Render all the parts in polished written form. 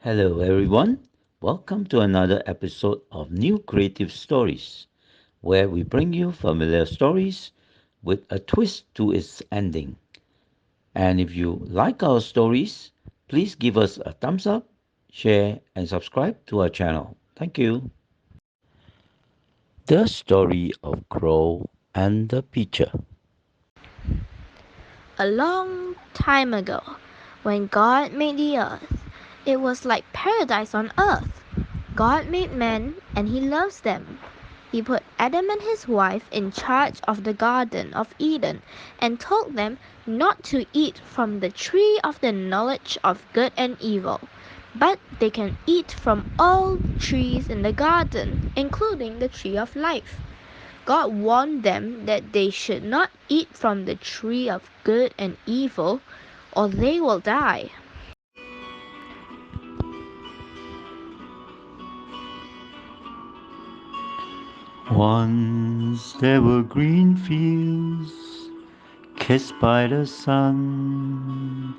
Hello, everyone. Welcome to another episode of New Creative Stories, where we bring you familiar stories with a twist to its ending. And if you like our stories, please give us a thumbs up, share, and subscribe to our channel. Thank you. The Story of Crow and the Pitcher. A long time ago, when God made the earth, it was like paradise on earth. God made men and he loves them. He put Adam and his wife in charge of the Garden of Eden and told them not to eat from the tree of the knowledge of good and evil. But they can eat from all trees in the garden, including the tree of life. God warned them that they should not eat from the tree of good and evil, or they will die. Once there were green fields kissed by the sun.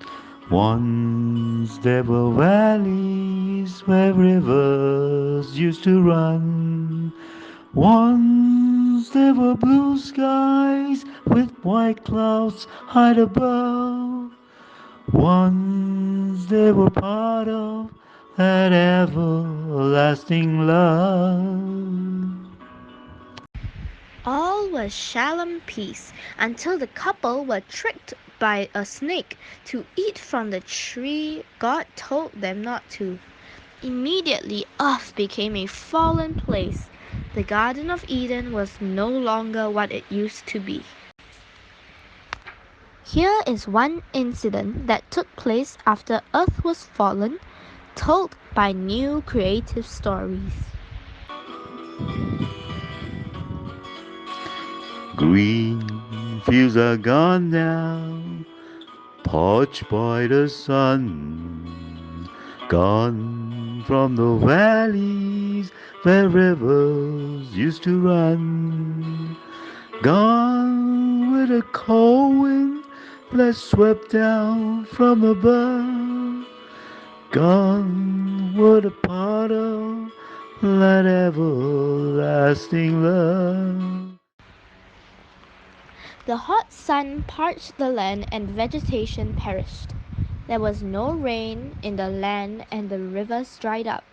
Once there were valleys where rivers used to run. Once there were blue skies with white clouds high above. Once they were part of that everlasting love. All was shalom peace until the couple were tricked by a snake to eat from the tree God told them not to. Immediately, earth became a fallen place. The Garden of Eden was no longer what it used to be. Here is one incident that took place after Earth was fallen, told by New Creative Stories. Green fields are gone now, parched by the sun. Gone from the valleys where rivers used to run. Gone with a cold wind that swept down from above. Gone with a part of that everlasting love. The hot sun parched the land and vegetation perished. There was no rain in the land and the rivers dried up.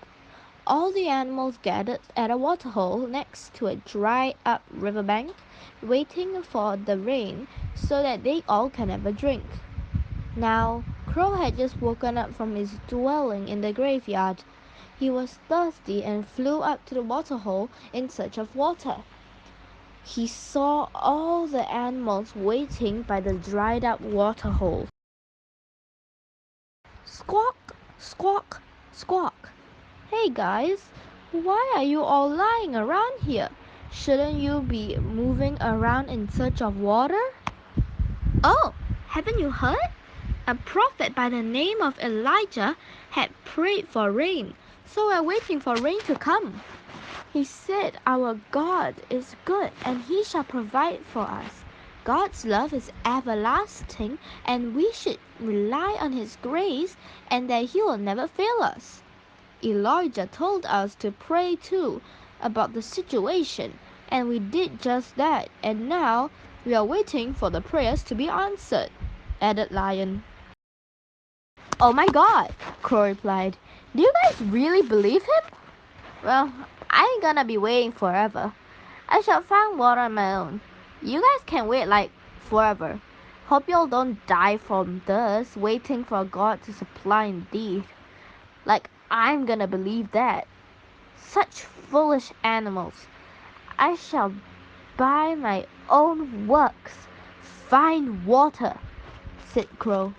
All the animals gathered at a waterhole next to a dried up riverbank, waiting for the rain so that they all can have a drink. Now, Crow had just woken up from his dwelling in the graveyard. He was thirsty and flew up to the waterhole in search of water. He saw all the animals waiting by the dried up waterhole. Squawk, squawk, squawk. Hey guys, why are you all lying around here? Shouldn't you be moving around in search of water? Oh, haven't you heard? A prophet by the name of Elijah had prayed for rain, so we're waiting for rain to come. He said, Our God is good and He shall provide for us. God's love is everlasting and we should rely on His grace and that He will never fail us. Elijah told us to pray too about the situation, and we did just that, and now we are waiting for the prayers to be answered, added Lion. Oh my God, Crow replied. Do you guys really believe him? Well, I ain't gonna be waiting forever. I shall find water on my own. You guys can wait like forever. Hope y'all don't die from thirst waiting for God to supply indeed. Like I'm gonna believe that. Such foolish animals. I shall by my own works find water, said Crow.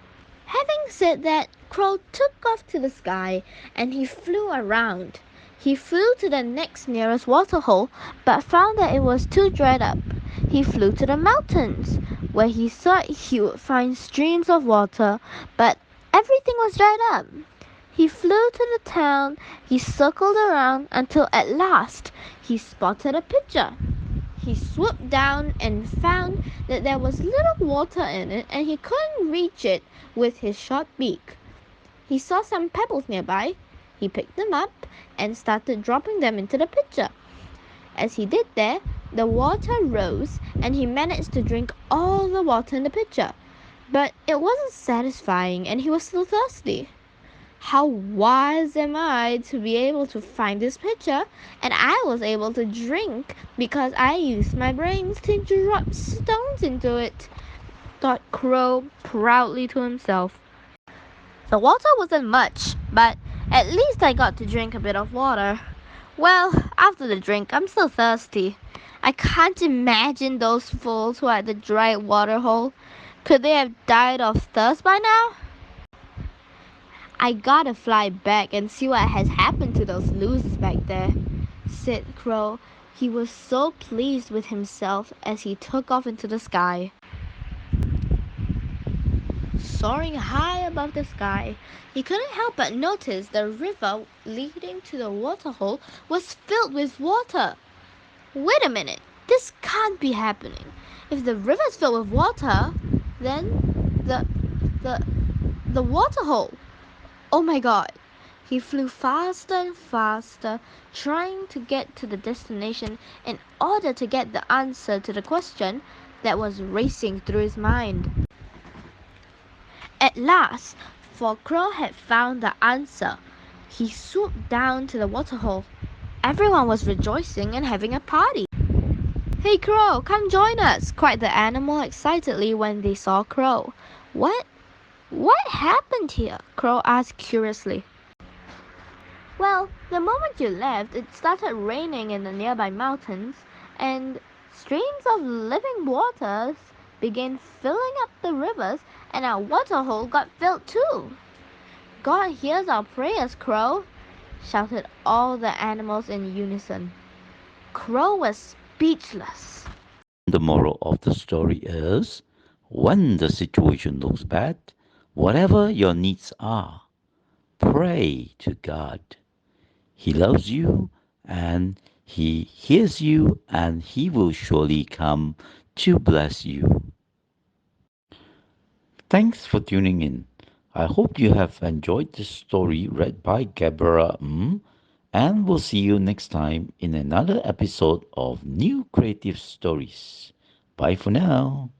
Having said that, Crow took off to the sky and he flew around. He flew to the next nearest waterhole but found that it was too dried up. He flew to the mountains where he thought he would find streams of water, but everything was dried up. He flew to the town, he circled around until at last he spotted a pitcher. He swooped down and found that there was little water in it and he couldn't reach it with his short beak. He saw some pebbles nearby. He picked them up and started dropping them into the pitcher. As he did that, the water rose and he managed to drink all the water in the pitcher. But it wasn't satisfying and he was still thirsty. How wise am I to be able to find this pitcher and I was able to drink because I used my brains to drop stones into it, thought Crow proudly to himself. The water wasn't much, but at least I got to drink a bit of water. Well, after the drink, I'm still thirsty. I can't imagine those fools who had the dry water hole. Could they have died of thirst by now? I gotta fly back and see what has happened to those losers back there, said Crow. He was so pleased with himself as he took off into the sky. Soaring high above the sky, he couldn't help but notice the river leading to the waterhole was filled with water. Wait a minute, this can't be happening. If the river's filled with water, then the the waterhole. Oh my god. He flew faster and faster, trying to get to the destination in order to get the answer to the question that was racing through his mind. At last, for Crow had found the answer. He swooped down to the waterhole. Everyone was rejoicing and having a party. Hey Crow, come join us, cried the animal excitedly when they saw Crow. What happened here? Crow asked curiously. Well, the moment you left, it started raining in the nearby mountains, and streams of living waters began filling up the rivers, and our waterhole got filled too. God hears our prayers, Crow, shouted all the animals in unison. Crow was speechless. The moral of the story is when the situation looks bad, whatever your needs are, pray to God. He loves you and He hears you and He will surely come to bless you. Thanks for tuning in. I hope you have enjoyed this story read by Gabra and we'll see you next time in another episode of New Creative Stories. Bye for now.